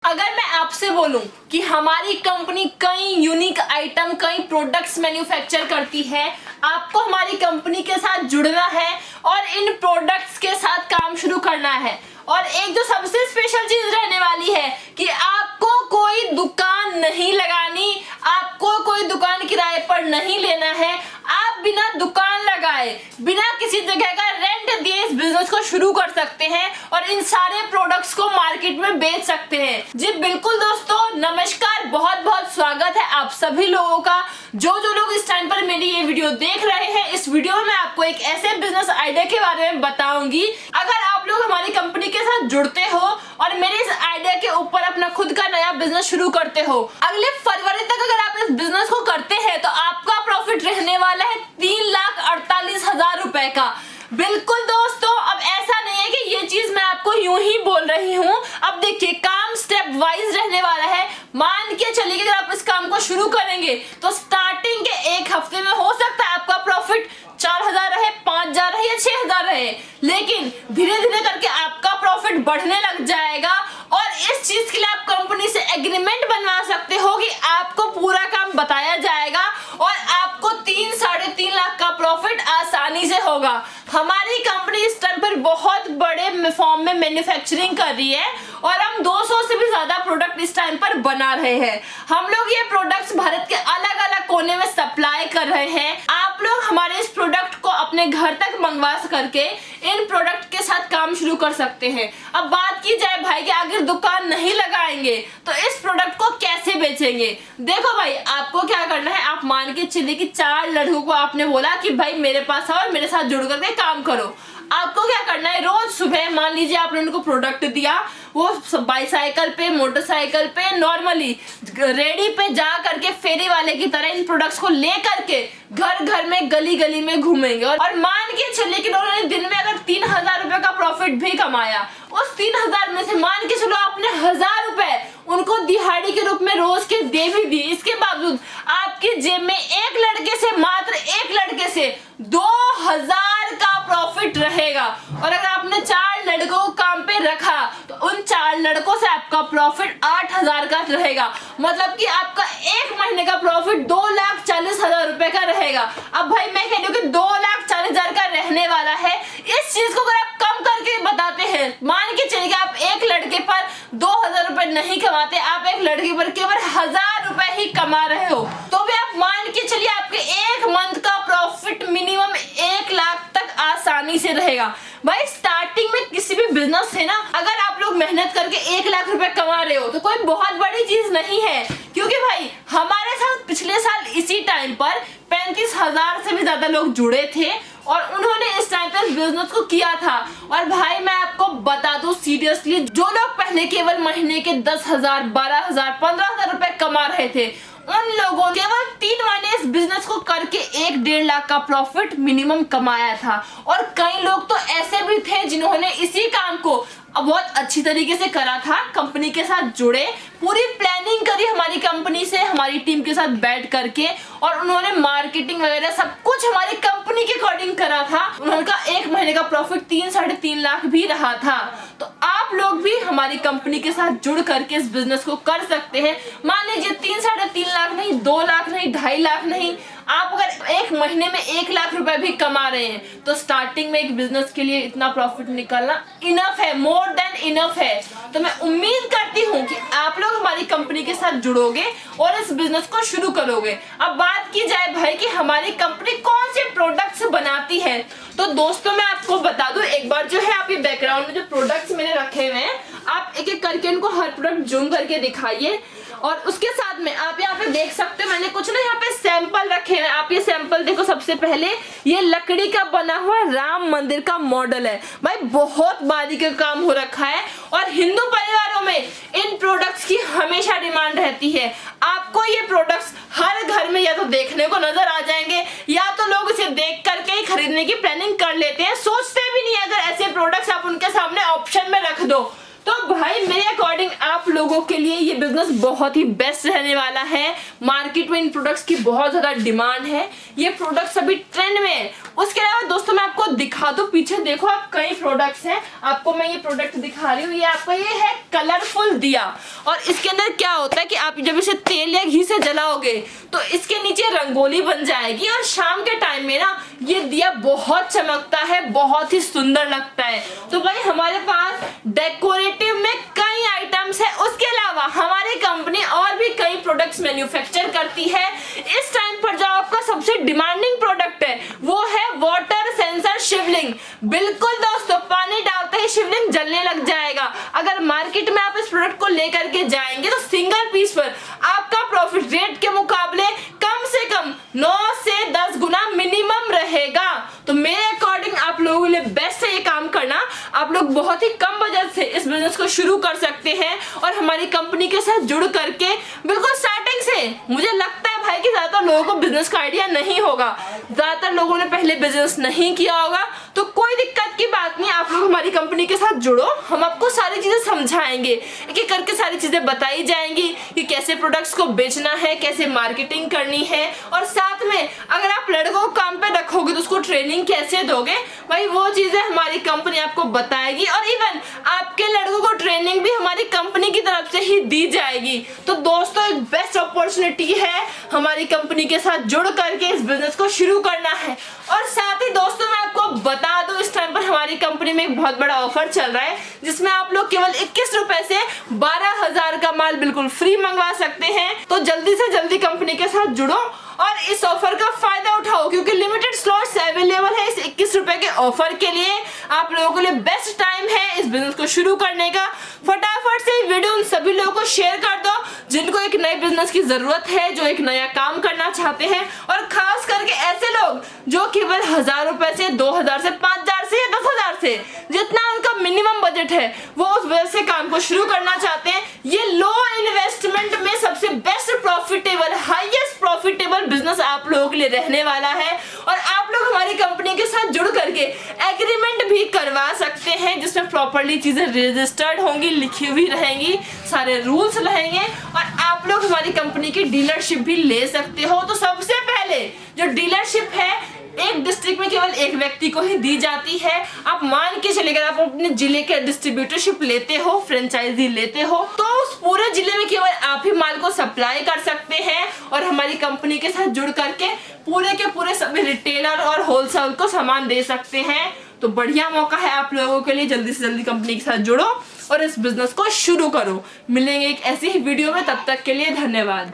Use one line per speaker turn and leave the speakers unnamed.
अगर मैं आपसे बोलूं कि हमारी कंपनी कई यूनिक आइटम, कई प्रोडक्ट्स मैन्युफैक्चर करती है, आपको हमारी कंपनी के साथ जुड़ना है और इन प्रोडक्ट्स के साथ काम शुरू करना है। और एक जो सबसे स्पेशल चीज रहने वाली है कि आपको कोई दुकान नहीं लगानी, आपको कोई दुकान किराए पर नहीं लेना है। आप बिना दुकान लगाए, बिना किसी जगह का रेंट दिए इस बिजनेस को शुरू कर सकते हैं और इन सारे प्रोडक्ट्स को मार्केट में बेच सकते हैं। जी बिल्कुल दोस्तों, नमस्कार, बहुत बहुत स्वागत है आप सभी लोगों का। जो लोग इस टाइम पर मेरी ये वीडियो देख रहे हैं, इस वीडियो में मैं आपको एक ऐसे बिजनेस आइडिया के बारे में बताऊंगी। अगर आप लोग हमारी कंपनी के साथ जुड़ते हो और मेरे इस आइडिया के ऊपर अपना खुद का नया बिजनेस शुरू करते हो, अगले फरवरी तक अगर आप इस बिजनेस को करते हैं तो आपका प्रॉफिट रहने वाला है 3,48,000 रुपए का। बिल्कुल दोस्तों, अब ऐसा नहीं है कि ये चीज मैं आपको यूं ही बोल रही हूँ। अब देखिए, काम स्टेप वाइज रहने वाला है। मान के चलिए कि अगर आप इस काम को शुरू करेंगे तो स्टार्टिंग के एक हफ्ते में हो सकता है आपका प्रॉफिट 4,000 रहे, 5,000 रहे या 6,000 रहे, लेकिन धीरे धीरे करके आपका प्रॉफिट बढ़ने लग जाएगा। और इस चीज के लिए आप कंपनी से एग्रीमेंट बनवा सकते हो कि आपको पूरा काम बताया जाएगा और आपको 3-3.5 लाख का प्रॉफिट आसानी से होगा। हमारी कंपनी इस टाइम पर बहुत बड़े फॉर्म में मैन्युफैक्चरिंग कर रही है और हम 200 से भी ज्यादा प्रोडक्ट इस टाइम पर बना रहे हैं। हम लोग ये प्रोडक्ट्स भारत के अलग अलग कोने में सप्लाई कर रहे हैं। आप लोग हमारे इस प्रोडक्ट को अपने घर तक मंगवा करके इन प्रोडक्ट के साथ काम शुरू कर सकते हैं। अब बात की जाए भाई कि अगर दुकान नहीं लगाएंगे तो इस प्रोडक्ट को कैसे बेचेंगे। देखो भाई, आपको क्या करना है, आप मान के चलिए कि 4 लड़कों को आपने बोला कि भाई मेरे पास आओ और मेरे साथ जुड़ करके काम करो। आपको क्या करना है, रोज सुबह मान लीजिए आपने उनको प्रोडक्ट दिया, वो बाईसाइकिल पे, मोटरसाइकिल पे, नॉर्मली रेडी पे जा करके फेरी वाले की तरह इन प्रोडक्ट्स को ले करके घर घर में, गली गली में घूमेंगे। और मान के चलिए कि उन्होंने दिन में अगर 3,000 रुपए का प्रॉफिट भी कमाया, उस 3,000 में से मान के चलो आपने 1,000 रुपए उनको दिहाड़ी के रूप में रोज के दे भी दी, इसके बावजूद आपकी जेब में एक लड़के से, मात्र एक लड़के से 2,000 का प्रॉफिट रहेगा। और अगर आपने 4 लड़कों को काम पे रखा तो उन 4 लड़कों से आपका प्रॉफिट 8,000 का रहेगा। मतलब कि आपका एक महीने का प्रॉफिट 2,40,000 रुपए का रहेगा। अब भाई मैं कह रही हूँ कि 2,40,000 का रहने वाला है। इस चीज को अगर आप कम करके बताते हैं, मान के चलिए आप एक लड़के पर 2,000 रुपए नहीं कमाते, आप एक लड़के पर केवल 1,000 रुपए ही कमा रहे हो, तो भी आप मान के चलिए आपके एक मंथ का प्रॉफिट मिनिमम 1 लाख तक आसानी से रहेगा। भाई स्टार्टिंग में किसी भी बिजनेस से ना, अगर आप लोग मेहनत करके 1 लाख रुपए कमा रहे हो तो कोई बहुत बड़ी चीज नहीं है। क्योंकि भाई हमारे साथ पिछले साल इसी टाइम पर 35,000 से भी ज्यादा लोग जुड़े थे और उन्होंने इस टाइम पे बिजनेस को किया था। और भाई मैं आपको बता दूं सीरियसली, जो लोग पहले केवल महीने के 10,000, 12,000, 15,000 रुपए कमा रहे थे, उन लोगों ने केवल 3 महीने इस बिजनेस को करके 1-1.5 लाख का प्रॉफिट मिनिमम कमाया था। और कई लोग तो ऐसे भी थे जिन्होंने इसी काम को बहुत अच्छी तरीके से करा था, कंपनी के साथ जुड़े, पूरी प्लानिंग करी हमारी कंपनी से, हमारी टीम के साथ बैठ करके, और उन्होंने मार्केटिंग वगैरह सब कुछ हमारी कंपनी के अकॉर्डिंग करा था। उनका एक महीने का प्रॉफिट 3-3.5 लाख भी रहा था। तो आप लोग भी हमारी कंपनी के साथ जुड़ करके इस बिजनेस को कर सकते हैं। मान लीजिए 3-3.5 लाख नहीं, 2 लाख नहीं, 2.5 लाख नहीं, आप अगर एक महीने में 1 लाख रुपए भी कमा रहे हैं तो स्टार्टिंग में एक बिजनेस के लिए इतना प्रॉफिट निकालना इनफ है, मोर देन इनफ है। तो मैं उम्मीद करती हूँ कि आप लोग हमारी कंपनी के साथ जुड़ोगे और इस बिजनेस को शुरू करोगे। अब बात की जाए भाई कि हमारी कंपनी कौन से प्रोडक्ट्स बनाती है, तो दोस्तों मैं आपको बता दूं, एक बार जो है आप ये बैकग्राउंड में जो प्रोडक्ट्स मैंने रखे हुए हैं, आप एक एक करके इनको हर प्रोडक्ट जूम करके दिखाइए। और उसके साथ में आप यहाँ पे देख सकते हो मैंने कुछ ना यहाँ पे सैंपल रखे हैं। आप ये सैंपल देखो, सबसे पहले ये लकड़ी का बना हुआ राम मंदिर का मॉडल है। भाई बहुत बारीकी का काम हो रखा है और हिंदू परिवारों में इन प्रोडक्ट्स की हमेशा डिमांड रहती है। आपको ये प्रोडक्ट्स हर घर में या तो देखने को नजर आ जाएंगे या तो लोग इसे देख करके ही खरीदने की प्लानिंग कर लेते हैं, सोचते भी नहीं। अगर ऐसे प्रोडक्ट्स आप उनके सामने ऑप्शन में रख दो तो भाई मेरे अकॉर्डिंग आप लोगों के लिए ये बिजनेस बहुत ही बेस्ट रहने वाला है। मार्केट में इन प्रोडक्ट्स की बहुत ज्यादा डिमांड है, ये प्रोडक्ट्स अभी ट्रेंड में है। उसके अलावा दोस्तों मैं आपको दिखा दूं, पीछे देखो आप कई प्रोडक्ट्स हैं, आपको मैं ये प्रोडक्ट दिखा रही हूँ। ये आपका ये है कलरफुल दिया, और इसके अंदर क्या होता है कि आप जब इसे तेल या घी से जलाओगे तो इसके नीचे रंगोली बन जाएगी, और शाम के टाइम में ना ये दिया बहुत चमकता है, बहुत ही सुंदर लगता है। तो भाई हमारे पास डेकोरेटिव में कई आइटम्स है। उसके अलावा हमारी कंपनी और भी कई प्रोडक्ट्स मैन्युफैक्चर करती है। इस टाइम पर जो आपका सबसे डिमांडिंग प्रोडक्ट है वो है वाटर सेंसर शिवलिंग। बिल्कुल दोस्तों, पानी डालते ही शिवलिंग जलने लग जाएगा। अगर मार्केट में आप इस प्रोडक्ट को लेकर के जाएंगे तो सिंगल पीस पर आपका प्रॉफिट रेट के मुकाबले कम से कम 9 से 10 गुना मिनिमम रहेगा। तो मेरे अकॉर्डिंग आप लोगों के लिए बेस्ट है ये काम करना। आप लोग बहुत ही कम बजट से इस बिजनेस को शुरू कर सकते हैं और हमारी कंपनी के साथ जुड़ करके बिल्कुल स्टार्टिंग से। मुझे लगता है भाई कि ज्यादातर लोगों को बिजनेस का आइडिया नहीं होगा, ज्यादातर लोगों ने पहले बिजनेस नहीं किया होगा, तो कोई दिक्कत की बात नहीं। आप लोग हमारी कंपनी के साथ जुड़ो, हम आपको सारी चीजें समझाएंगे, एक एक करके सारी चीजें बताई जाएंगी कि कैसे प्रोडक्ट्स को बेचना है, कैसे मार्केटिंग करनी है, और साथ में अगर आप लड़कों को काम पे रखोगे तो उसको ट्रेनिंग कैसे दोगे, भाई वो चीजें हमारी कंपनी आपको बताएगी। और इवन आपके लड़कों को ट्रेनिंग भी हमारी कंपनी की तरफ से ही दी जाएगी। तो दोस्तों एक बेस्ट अपॉर्चुनिटी है हमारी कंपनी के साथ जुड़ करके इस बिजनेस को शुरू करना है। और साथ ही दोस्तों मैं आपको बता दूं, इस टाइम पर हमारी कंपनी में एक बहुत बड़ा ऑफर चल रहा है जिसमें आप लोग केवल 21 रुपए से 12,000 का माल बिल्कुल फ्री मंगवा सकते हैं। तो जल्दी से जल्दी कंपनी के साथ जुड़ो और इस ऑफर का फायदा उठाओ, क्योंकि लिमिटेड स्लॉट्स अवेलेबल है इस 21 रुपए के ऑफर के लिए। आप लोगों के लिए बेस्ट टाइम है इस बिजनेस को शुरू करने का। फटाफट से वीडियो उन सभी लोगों को शेयर कर दो जिनको एक नए बिजनेस की जरूरत है, जो एक नया काम करना चाहते हैं, और खास करके ऐसे लोग जो केवल 1000 रुपए से 2000 से 5000 से या 10,000 से जितना उनका मिनिमम बजट है वो उस वजह से काम को शुरू करना चाहते हैं। ये लो इन्वेस्टमेंट में सबसे best profitable, highest profitable business आप लोगों के लिए रहने वाला है। और आप लोग हमारी कंपनी के साथ जुड़ करके एग्रीमेंट भी करवा सकते हैं जिसमें प्रॉपर्ली चीजें रजिस्टर्ड होंगी, लिखी हुई रहेंगी, सारे रूल्स रहेंगे, और आप लोग हमारी कंपनी की डीलरशिप भी ले सकते हो। तो सबसे पहले जो डीलरशिप है एक डिस्ट्रिक्ट में केवल एक व्यक्ति को ही दी जाती है। आप मान के चलेगा आप अपने जिले के डिस्ट्रीब्यूटरशिप लेते हो, फ्रेंचाइजी लेते हो, तो उस पूरे जिले में केवल आप ही माल को सप्लाई कर सकते हैं और हमारी कंपनी के साथ जुड़ करके पूरे के पूरे सभी रिटेलर और होलसेल को सामान दे सकते हैं। तो बढ़िया मौका है आप लोगों के लिए, जल्दी से जल्दी कंपनी के साथ जुड़ो और इस बिजनेस को शुरू करो। मिलेंगे एक ऐसी ही वीडियो में, तब तक के लिए धन्यवाद।